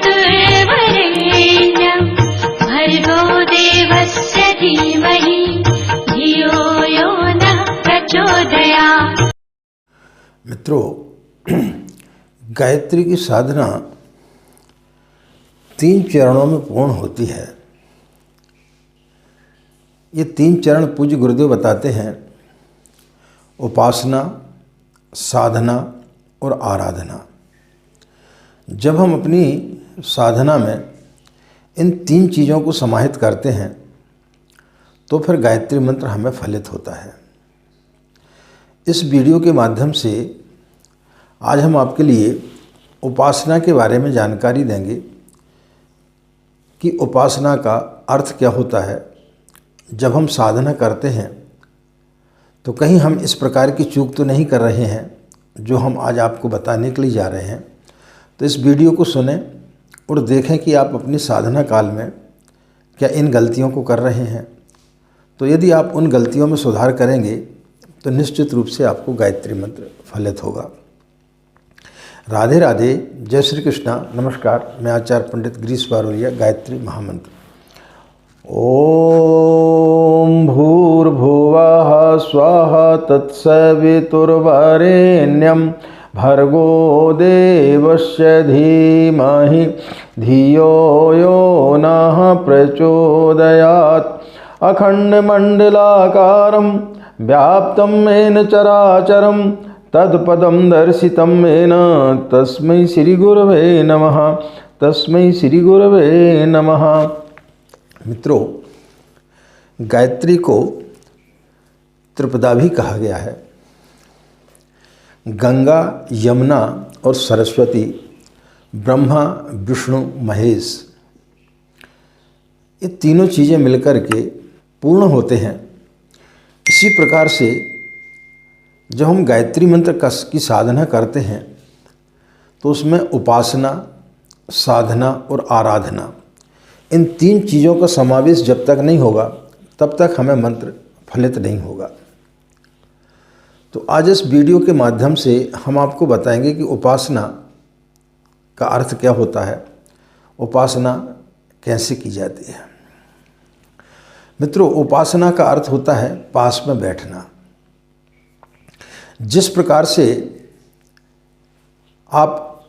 चतुर्वरेण्यं भर्गो देवस्य धीमहि धियो यो नः प्रचोदयात्। मित्रों, गायत्री की साधना 3 चरणों में पूर्ण होती है। ये 3 चरण पूज्य गुरुदेव बताते हैं: उपासना, साधना और आराधना। जब हम अपनी साधना में इन 3 चीज़ों को समाहित करते हैं तो फिर गायत्री मंत्र हमें फलित होता है। इस वीडियो के माध्यम से आज हम आपके लिए उपासना के बारे में जानकारी देंगे कि उपासना का अर्थ क्या होता है। जब हम साधना करते हैं तो कहीं हम इस प्रकार की चूक तो नहीं कर रहे हैं जो हम आज आपको बताने के लिए जा रहे हैं। तो इस वीडियो को सुनें और देखें कि आप अपनी साधना काल में क्या इन गलतियों को कर रहे हैं। तो यदि आप उन गलतियों में सुधार करेंगे तो निश्चित रूप से आपको गायत्री मंत्र फलित होगा। राधे राधे, जय श्री कृष्णा। नमस्कार, मैं आचार्य पंडित गिरीश बारोलिया। गायत्री महामंत्र। ओम भूर्भुवः स्वः तत्सवितुर्वरेण्यं भर्गो देवस्य धीमहि धियो यो नः प्रचोदयात्। अखण्डमण्डलाकारं व्याप्तं येन चराचरं तत्पदं दर्शितं येन तस्मै श्रीगुरवे नमः। तस्मै श्रीगुरवे नमः। मित्रों, गायत्री को त्रिपदा भी कहा गया है। गंगा, यमुना और सरस्वती, ब्रह्मा, विष्णु, महेश, ये तीनों चीज़ें मिलकर के पूर्ण होते हैं। इसी प्रकार से जब हम गायत्री मंत्र की साधना करते हैं तो उसमें उपासना, साधना और आराधना, इन 3 चीज़ों का समावेश जब तक नहीं होगा तब तक हमें मंत्र फलित नहीं होगा। तो आज इस वीडियो के माध्यम से हम आपको बताएंगे कि उपासना का अर्थ क्या होता है, उपासना कैसे की जाती है। मित्रों, उपासना का अर्थ होता है पास में बैठना। जिस प्रकार से आप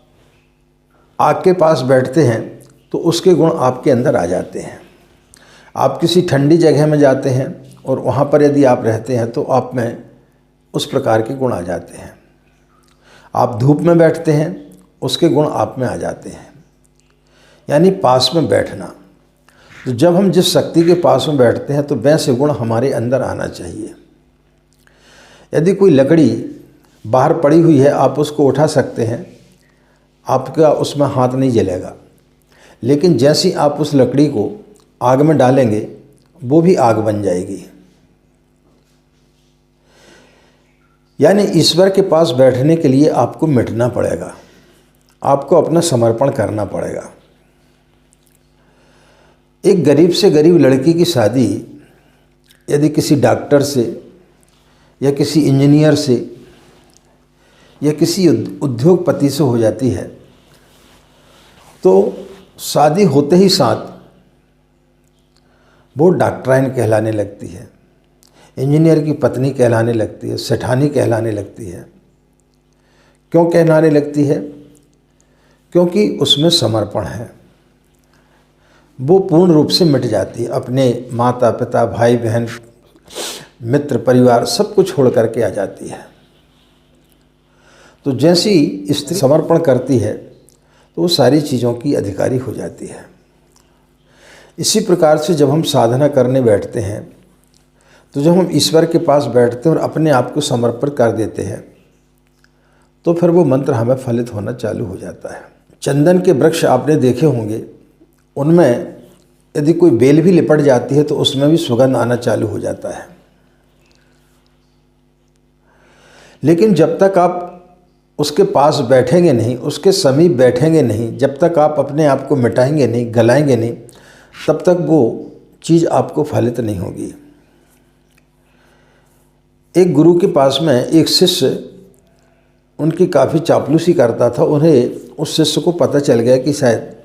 आग के पास बैठते हैं तो उसके गुण आपके अंदर आ जाते हैं। आप किसी ठंडी जगह में जाते हैं और वहाँ पर यदि आप रहते हैं तो आप में उस प्रकार के गुण आ जाते हैं। आप धूप में बैठते हैं, उसके गुण आप में आ जाते हैं। यानी पास में बैठना। तो जब हम जिस शक्ति के पास में बैठते हैं तो वैसे गुण हमारे अंदर आना चाहिए। यदि कोई लकड़ी बाहर पड़ी हुई है, आप उसको उठा सकते हैं, आपका उसमें हाथ नहीं जलेगा। लेकिन जैसे ही आप उस लकड़ी को आग में डालेंगे वो भी आग बन जाएगी। यानी ईश्वर के पास बैठने के लिए आपको मिटना पड़ेगा, आपको अपना समर्पण करना पड़ेगा। एक गरीब से गरीब लड़की की शादी यदि किसी डॉक्टर से या किसी इंजीनियर से या किसी उद्योगपति से हो जाती है तो शादी होते ही साथ वो डॉक्टराइन कहलाने लगती है, इंजीनियर की पत्नी कहलाने लगती है, सेठानी कहलाने लगती है। क्यों कहलाने लगती है? क्योंकि उसमें समर्पण है। वो पूर्ण रूप से मिट जाती है, अपने माता पिता, भाई बहन, मित्र, परिवार सबको छोड़ करके आ जाती है। तो जैसी स्त्री समर्पण करती है तो वो सारी चीज़ों की अधिकारी हो जाती है। इसी प्रकार से जब हम साधना करने बैठते हैं तो जब हम ईश्वर के पास बैठते हैं और अपने आप को समर्पित कर देते हैं तो फिर वो मंत्र हमें फलित होना चालू हो जाता है। चंदन के वृक्ष आपने देखे होंगे, उनमें यदि कोई बेल भी लिपट जाती है तो उसमें भी सुगंध आना चालू हो जाता है। लेकिन जब तक आप उसके पास बैठेंगे नहीं, उसके समीप बैठेंगे नहीं, जब तक आप अपने आप को मिटाएंगे नहीं, गलाएंगे नहीं, तब तक वो चीज़ आपको फलित नहीं होगी। एक गुरु के पास में एक शिष्य उनकी काफ़ी चापलूसी करता था। उन्हें उस शिष्य को पता चल गया कि शायद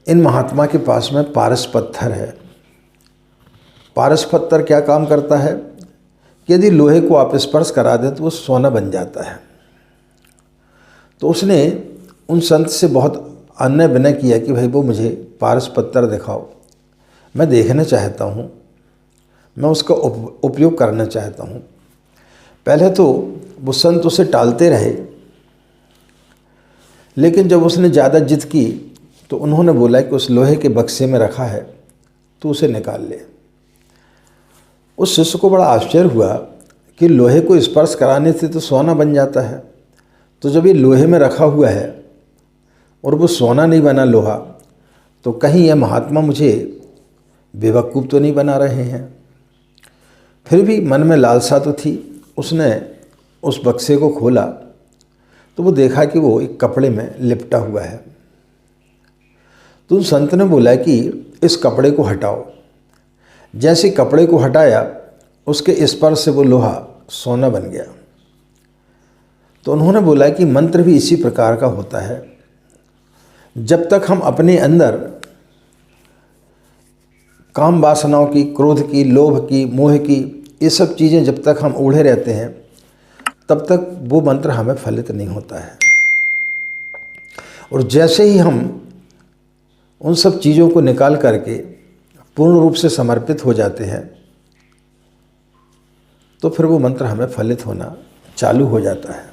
इन महात्मा के पास में पारस पत्थर है। पारस पत्थर क्या काम करता है कि यदि लोहे को आप स्पर्श करा दें तो वो सोना बन जाता है। तो उसने उन संत से बहुत अन्य विनय किया कि भाई वो मुझे पारस पत्थर दिखाओ, मैं देखना चाहता हूँ, मैं उसका उपयोग करना चाहता हूँ। पहले तो वो संत उसे टालते रहे, लेकिन जब उसने ज़्यादा जिद की तो उन्होंने बोला कि उस लोहे के बक्से में रखा है तो उसे निकाल ले। उस शिष्य को बड़ा आश्चर्य हुआ कि लोहे को स्पर्श कराने से तो सोना बन जाता है, तो जब ये लोहे में रखा हुआ है और वो सोना नहीं बना लोहा, तो कहीं यह महात्मा मुझे बेवकूफ़ तो नहीं बना रहे हैं। फिर भी मन में लालसा तो थी। उसने उस बक्से को खोला तो वो देखा कि वो एक कपड़े में लिपटा हुआ है। तो उन संत ने बोला कि इस कपड़े को हटाओ। जैसे कपड़े को हटाया, उसके स्पर्श से वो लोहा सोना बन गया। तो उन्होंने बोला कि मंत्र भी इसी प्रकार का होता है। जब तक हम अपने अंदर काम वासनाओं की, क्रोध की, लोभ की, मोह की, ये सब चीज़ें जब तक हम ओढ़े रहते हैं तब तक वो मंत्र हमें फलित नहीं होता है। और जैसे ही हम उन सब चीज़ों को निकाल करके पूर्ण रूप से समर्पित हो जाते हैं तो फिर वो मंत्र हमें फलित होना चालू हो जाता है।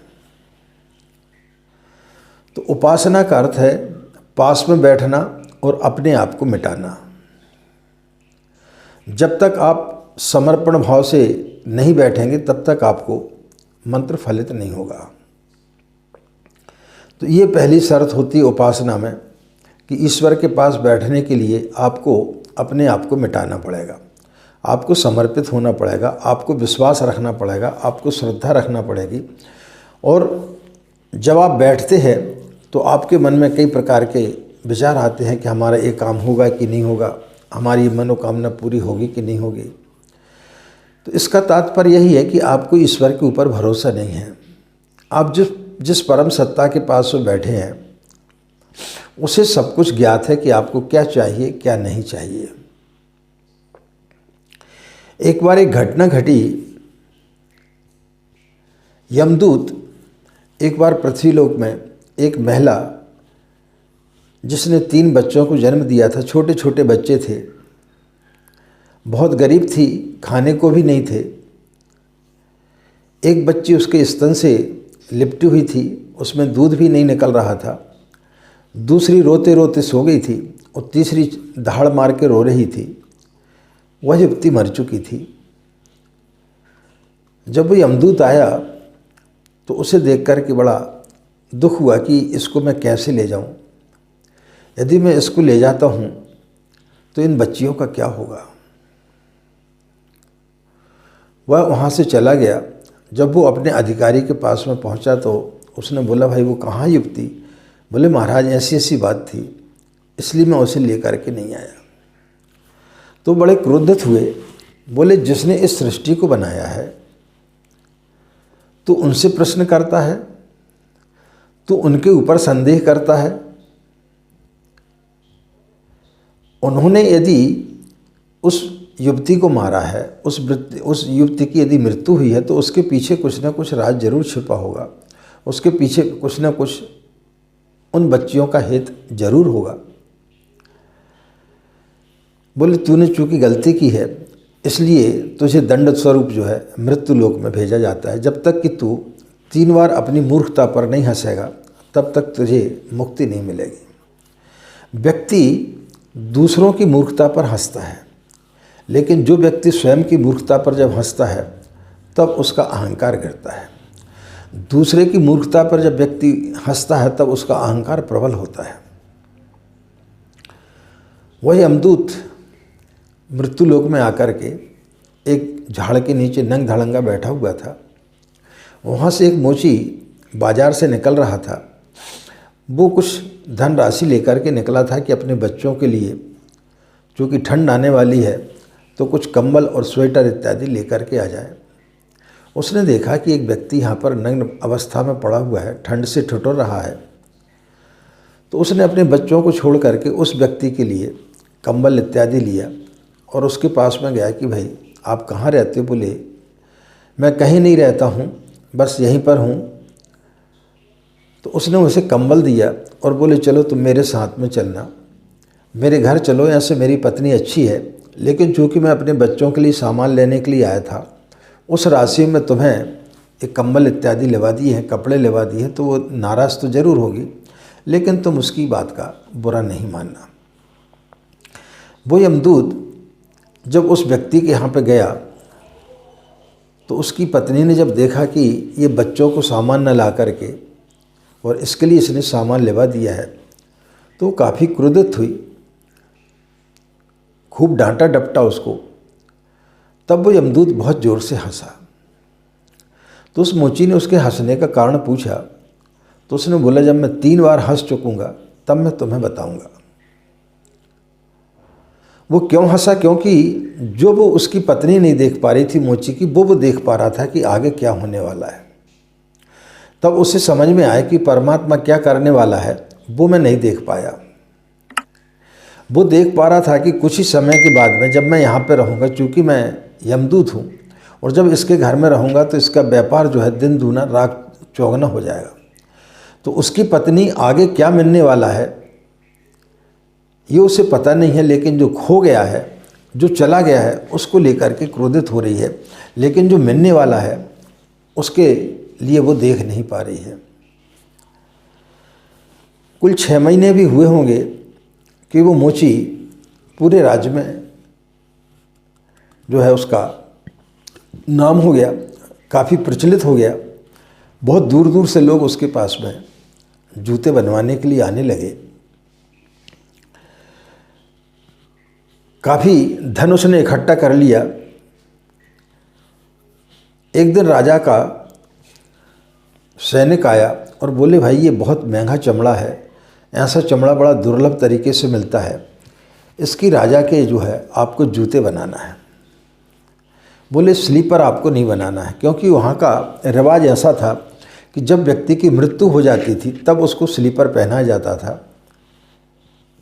तो उपासना का अर्थ है पास में बैठना और अपने आप को मिटाना। जब तक आप समर्पण भाव से नहीं बैठेंगे तब तक आपको मंत्र फलित नहीं होगा। तो ये पहली शर्त होती है उपासना में कि ईश्वर के पास बैठने के लिए आपको अपने आप को मिटाना पड़ेगा, आपको समर्पित होना पड़ेगा, आपको विश्वास रखना पड़ेगा, आपको श्रद्धा रखना पड़ेगी। और जब आप बैठते हैं तो आपके मन में कई प्रकार के विचार आते हैं कि हमारा ये काम होगा कि नहीं होगा, हमारी मनोकामना पूरी होगी कि नहीं होगी। तो इसका तात्पर्य यही है कि आपको ईश्वर के ऊपर भरोसा नहीं है। आप जिस परम सत्ता के पास में बैठे हैं उसे सब कुछ ज्ञात है कि आपको क्या चाहिए, क्या नहीं चाहिए। एक बार एक घटना घटी। यमदूत एक बार पृथ्वीलोक में एक महिला जिसने 3 बच्चों को जन्म दिया था, छोटे छोटे बच्चे थे, बहुत गरीब थी, खाने को भी नहीं थे। एक बच्ची उसके स्तन से लिपटी हुई थी, उसमें दूध भी नहीं निकल रहा था। दूसरी रोते रोते सो गई थी और तीसरी दहाड़ मार के रो रही थी। वह युवती मर चुकी थी। जब वो यमदूत आया तो उसे देख कर के बड़ा दुख हुआ कि इसको मैं कैसे ले जाऊं। यदि मैं इसको ले जाता हूं तो इन बच्चियों का क्या होगा। वह वहाँ से चला गया। जब वो अपने अधिकारी के पास में पहुँचा तो उसने बोला, भाई वो कहाँ युवती? बोले, महाराज ऐसी ऐसी बात थी, इसलिए मैं उसे ले करके नहीं आया। तो बड़े क्रोधित हुए। बोले, जिसने इस सृष्टि को बनाया है तो उनसे प्रश्न करता है, तो उनके ऊपर संदेह करता है। उन्होंने यदि उस युवती को मारा है, उस युवती की यदि मृत्यु हुई है तो उसके पीछे कुछ ना कुछ राज जरूर छिपा होगा, उसके पीछे कुछ ना कुछ उन बच्चियों का हित जरूर होगा। बोले, तूने चूंकि गलती की है इसलिए तुझे दंड स्वरूप जो है मृत्यु लोक में भेजा जाता है। जब तक कि तू 3 बार अपनी मूर्खता पर नहीं हंसेगा तब तक तुझे मुक्ति नहीं मिलेगी। व्यक्ति दूसरों की मूर्खता पर हंसता है, लेकिन जो व्यक्ति स्वयं की मूर्खता पर जब हंसता है तब उसका अहंकार गिरता है। दूसरे की मूर्खता पर जब व्यक्ति हंसता है तब उसका अहंकार प्रबल होता है। वही यमदूत मृत्यु लोक में आकर के एक झाड़ के नीचे नंग धड़ंगा बैठा हुआ था। वहाँ से एक मोची बाजार से निकल रहा था। वो कुछ धनराशि लेकर के निकला था कि अपने बच्चों के लिए, क्योंकि ठंड आने वाली है, तो कुछ कंबल और स्वेटर इत्यादि लेकर के आ जाए। उसने देखा कि एक व्यक्ति यहाँ पर नग्न अवस्था में पड़ा हुआ है, ठंड से ठिठुर रहा है। तो उसने अपने बच्चों को छोड़ करके उस व्यक्ति के लिए कंबल इत्यादि लिया और उसके पास में गया कि भाई आप कहाँ रहते हो? बोले मैं कहीं नहीं रहता हूँ, बस यहीं पर हूँ। तो उसने उसे कंबल दिया और बोले चलो तुम मेरे साथ में चलना, मेरे घर चलो, यहाँ से मेरी पत्नी अच्छी है, लेकिन चूँकि मैं अपने बच्चों के लिए सामान लेने के लिए आया था, उस राशि में तुम्हें एक कंबल इत्यादि लेवा दिए हैं, कपड़े लेवा दिए हैं, तो वो नाराज़ तो ज़रूर होगी, लेकिन तुम उसकी बात का बुरा नहीं मानना। वो यमदूत जब उस व्यक्ति के यहाँ पे गया तो उसकी पत्नी ने जब देखा कि ये बच्चों को सामान न ला करके और इसके लिए इसने सामान लेवा दिया है, तो वो काफ़ी क्रोधित हुई, खूब डांटा डपटा उसको। तब वो यमदूत बहुत ज़ोर से हंसा। तो उस मोची ने उसके हंसने का कारण पूछा, तो उसने बोला जब मैं 3 बार हंस चुकूँगा तब मैं तुम्हें बताऊँगा। वो क्यों हंसा? क्योंकि जो वो उसकी पत्नी नहीं देख पा रही थी मोची की, वो देख पा रहा था कि आगे क्या होने वाला है। तब उसे समझ में आया कि परमात्मा क्या करने वाला है, वो मैं नहीं देख पाया। वो देख पा रहा था कि कुछ ही समय के बाद में जब मैं यहाँ पे रहूँगा, चूँकि मैं यमदूत हूँ, और जब इसके घर में रहूँगा तो इसका व्यापार जो है दिन दूना रात चौगुना हो जाएगा। तो उसकी पत्नी आगे क्या मिलने वाला है ये उसे पता नहीं है, लेकिन जो खो गया है, जो चला गया है, उसको लेकर के क्रोधित हो रही है, लेकिन जो मिलने वाला है उसके लिए वो देख नहीं पा रही है। कुल 6 महीने भी हुए होंगे कि वो मोची पूरे राज्य में जो है उसका नाम हो गया, काफ़ी प्रचलित हो गया। बहुत दूर दूर से लोग उसके पास में जूते बनवाने के लिए आने लगे। काफ़ी धन उसने इकट्ठा कर लिया। एक दिन राजा का सैनिक आया और बोले भाई ये बहुत महंगा चमड़ा है, ऐसा चमड़ा बड़ा दुर्लभ तरीके से मिलता है, इसकी राजा के जो है आपको जूते बनाना है। बोले स्लीपर आपको नहीं बनाना है, क्योंकि वहाँ का रिवाज ऐसा था कि जब व्यक्ति की मृत्यु हो जाती थी तब उसको स्लीपर पहनाया जाता था।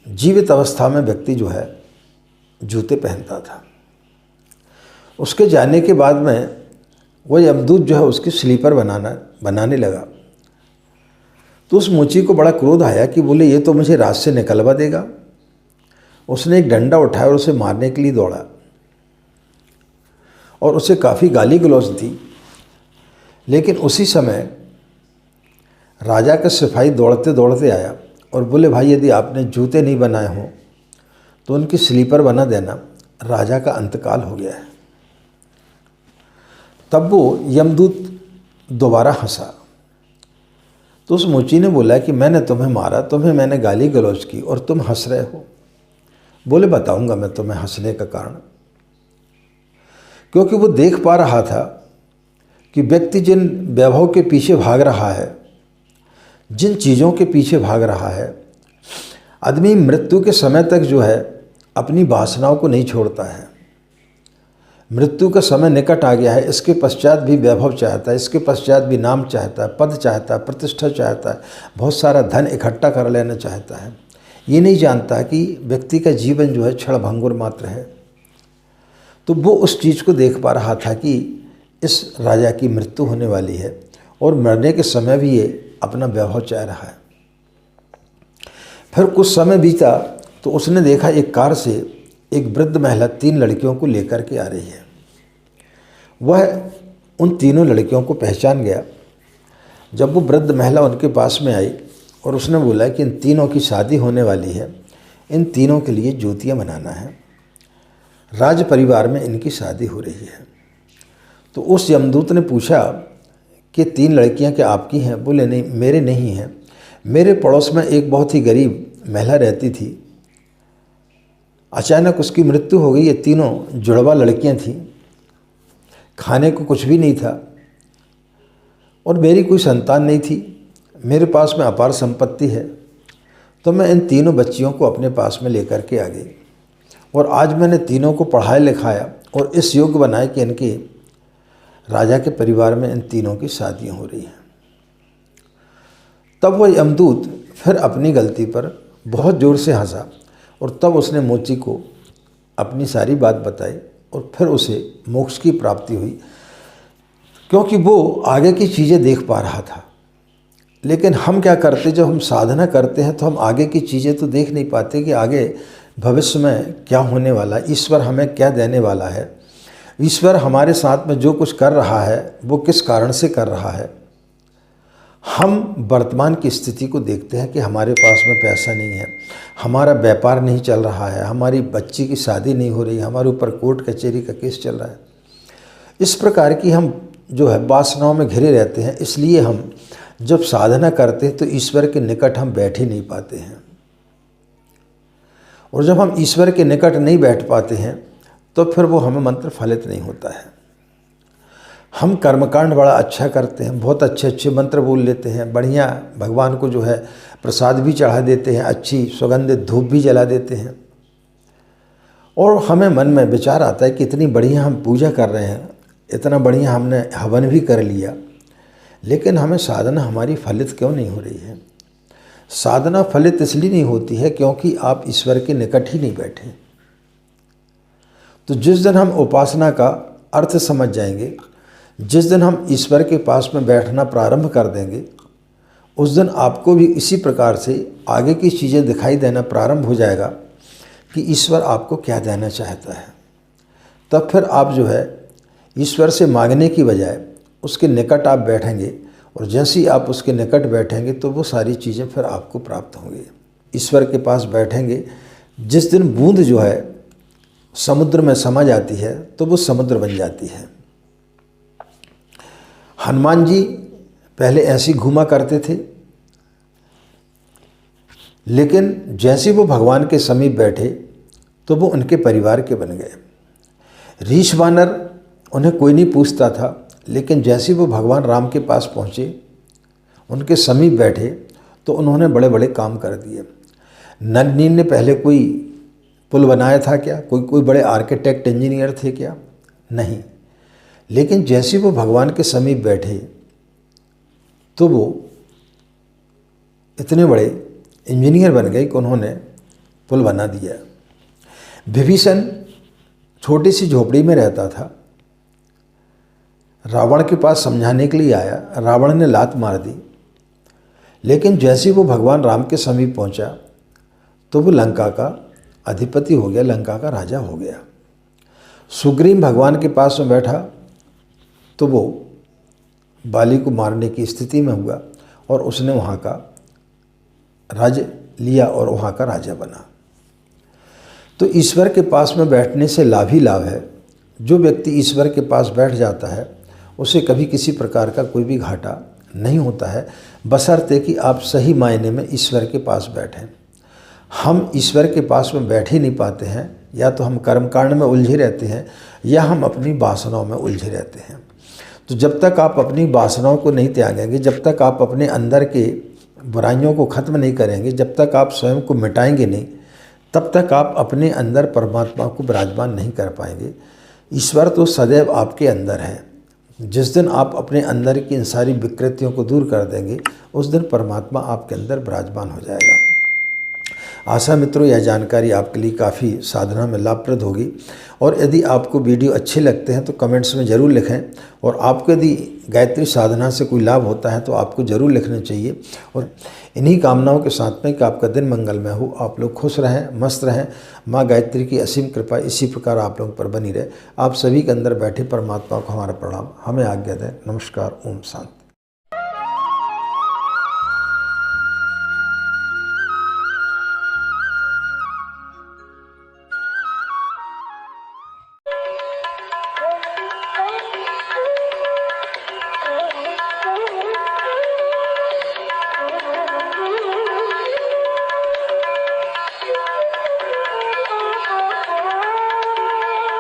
जीवित अवस्था में व्यक्ति जो है जूते पहनता था। उसके जाने के बाद में वो यमदूत जो है उसकी स्लीपर बनाने लगा। तो उस मोची को बड़ा क्रोध आया कि बोले ये तो मुझे रात से निकलवा देगा। उसने एक डंडा उठाया और उसे मारने के लिए दौड़ा और उसे काफ़ी गाली गलौज दी। लेकिन उसी समय राजा का सिपाही दौड़ते दौड़ते आया और बोले भाई यदि आपने जूते नहीं बनाए हों तो उनकी स्लीपर बना देना, राजा का अंतकाल हो गया है। तब वो यमदूत दोबारा हंसा। तो उस मोची ने बोला कि मैंने तुम्हें मारा, तुम्हें मैंने गाली गलौज की और तुम हंस रहे हो। बोले बताऊंगा मैं तुम्हें हंसने का कारण। क्योंकि वो देख पा रहा था कि व्यक्ति जिन वैभव के पीछे भाग रहा है, जिन चीज़ों के पीछे भाग रहा है, आदमी मृत्यु के समय तक जो है अपनी वासनाओं को नहीं छोड़ता है। मृत्यु का समय निकट आ गया है, इसके पश्चात भी वैभव चाहता है, इसके पश्चात भी नाम चाहता है, पद चाहता है, प्रतिष्ठा चाहता है, बहुत सारा धन इकट्ठा कर लेना चाहता है। ये नहीं जानता कि व्यक्ति का जीवन जो है क्षणभंगुर मात्र है। तो वो उस चीज़ को देख पा रहा था कि इस राजा की मृत्यु होने वाली है और मरने के समय भी ये अपना वैभव चाह रहा है। फिर कुछ समय बीता तो उसने देखा एक कार से एक वृद्ध महिला 3 लड़कियों को लेकर के आ रही है। वह उन तीनों लड़कियों को पहचान गया। जब वो वृद्ध महिला उनके पास में आई और उसने बोला कि इन तीनों की शादी होने वाली है, इन तीनों के लिए जूतियाँ बनाना है, राज परिवार में इनकी शादी हो रही है। तो उस यमदूत ने पूछा कि 3 लड़कियां क्या आपकी हैं? बोले नहीं, मेरे नहीं हैं। मेरे पड़ोस में एक बहुत ही गरीब महिला रहती थी, अचानक उसकी मृत्यु हो गई। ये तीनों जुड़वा लड़कियां थीं, खाने को कुछ भी नहीं था और मेरी कोई संतान नहीं थी। मेरे पास में अपार संपत्ति है, तो मैं इन तीनों बच्चियों को अपने पास में लेकर के आ गई और आज मैंने तीनों को पढ़ाया लिखाया और इस योग्य बनाया कि इनके राजा के परिवार में इन तीनों की शादियाँ हो रही हैं। तब वह यमदूत फिर अपनी गलती पर बहुत ज़ोर से हंसा और तब उसने मोची को अपनी सारी बात बताई और फिर उसे मोक्ष की प्राप्ति हुई, क्योंकि वो आगे की चीज़ें देख पा रहा था। लेकिन हम क्या करते, जब हम साधना करते हैं तो हम आगे की चीज़ें तो देख नहीं पाते कि आगे भविष्य में क्या होने वाला, ईश्वर हमें क्या देने वाला है, ईश्वर हमारे साथ में जो कुछ कर रहा है वो किस कारण से कर रहा है। हम वर्तमान की स्थिति को देखते हैं कि हमारे पास में पैसा नहीं है, हमारा व्यापार नहीं चल रहा है, हमारी बच्ची की शादी नहीं हो रही, हमारे ऊपर कोर्ट कचहरी का केस चल रहा है। इस प्रकार की हम जो है वासनाओं में घिरे रहते हैं। इसलिए हम जब साधना करते हैं तो ईश्वर के निकट हम बैठ ही नहीं पाते हैं, और जब हम ईश्वर के निकट नहीं बैठ पाते हैं तो फिर वो हमें मंत्र फलित नहीं होता है। हम कर्मकांड बड़ा अच्छा करते हैं, बहुत अच्छे अच्छे मंत्र बोल लेते हैं, बढ़िया भगवान को जो है प्रसाद भी चढ़ा देते हैं, अच्छी सुगंधित धूप भी जला देते हैं, और हमें मन में विचार आता है कि इतनी बढ़िया हम पूजा कर रहे हैं, इतना बढ़िया हमने हवन भी कर लिया, लेकिन हमें साधना हमारी फलित क्यों नहीं हो रही है। साधना फलित इसलिए नहीं होती है क्योंकि आप ईश्वर के निकट ही नहीं बैठे। तो जिस दिन हम उपासना का अर्थ समझ जाएंगे, जिस दिन हम ईश्वर के पास में बैठना प्रारंभ कर देंगे, उस दिन आपको भी इसी प्रकार से आगे की चीज़ें दिखाई देना प्रारंभ हो जाएगा कि ईश्वर आपको क्या देना चाहता है। तब फिर आप जो है ईश्वर से मांगने की बजाय उसके निकट आप बैठेंगे, और जैसे ही आप उसके निकट बैठेंगे तो वो सारी चीज़ें फिर आपको प्राप्त होंगी। ईश्वर के पास बैठेंगे, जिस दिन बूंद जो है समुद्र में समा जाती है तो वो समुद्र बन जाती है। हनुमान जी पहले ऐसे ही घूमा करते थे, लेकिन जैसे वो भगवान के समीप बैठे तो वो उनके परिवार के बन गए। रीछ वानर उन्हें कोई नहीं पूछता था, लेकिन जैसे वो भगवान राम के पास पहुँचे, उनके समीप बैठे, तो उन्होंने बड़े बड़े काम कर दिए। नल-नील ने पहले कोई पुल बनाया था क्या? कोई बड़े आर्किटेक्ट इंजीनियर थे क्या? नहीं। लेकिन जैसे वो भगवान के समीप बैठे तो वो इतने बड़े इंजीनियर बन गए कि उन्होंने पुल बना दिया। विभीषण छोटी सी झोपड़ी में रहता था, रावण के पास समझाने के लिए आया, रावण ने लात मार दी, लेकिन जैसे वो भगवान राम के समीप पहुंचा तो वो लंका का अधिपति हो गया, लंका का राजा हो गया। सुग्रीव भगवान के पास में बैठा तो वो बाली को मारने की स्थिति में हुआ और उसने वहाँ का राज्य लिया और वहाँ का राजा बना। तो ईश्वर के पास में बैठने से लाभ ही लाभ है। जो व्यक्ति ईश्वर के पास बैठ जाता है उसे कभी किसी प्रकार का कोई भी घाटा नहीं होता है, बशर्ते कि आप सही मायने में ईश्वर के पास बैठें। हम ईश्वर के पास में बैठ ही नहीं पाते हैं, या तो हम कर्मकांड में उलझे रहते हैं या हम अपनी वासनाओं में उलझे रहते हैं। तो जब तक आप अपनी वासनाओं को नहीं त्यागेंगे, जब तक आप अपने अंदर के बुराइयों को ख़त्म नहीं करेंगे, जब तक आप स्वयं को मिटाएंगे नहीं, तब तक आप अपने अंदर परमात्मा को विराजमान नहीं कर पाएंगे। ईश्वर तो सदैव आपके अंदर है। जिस दिन आप अपने अंदर की इन सारी विकृतियों को दूर कर देंगे, उस दिन परमात्मा आपके अंदर विराजमान हो जाएगा। आशा मित्रों, यह जानकारी आपके लिए काफ़ी साधना में लाभप्रद होगी। और यदि आपको वीडियो अच्छे लगते हैं तो कमेंट्स में ज़रूर लिखें, और आपको यदि गायत्री साधना से कोई लाभ होता है तो आपको ज़रूर लिखना चाहिए। और इन्हीं कामनाओं के साथ में कि आपका दिन मंगलमय हो, आप लोग खुश रहें, मस्त रहें, माँ गायत्री की असीम कृपा इसी प्रकार आप लोगों पर बनी रहे। आप सभी के अंदर बैठे परमात्मा को हमारा प्रणाम, हमें आज्ञा दें। नमस्कार, ओम शांति।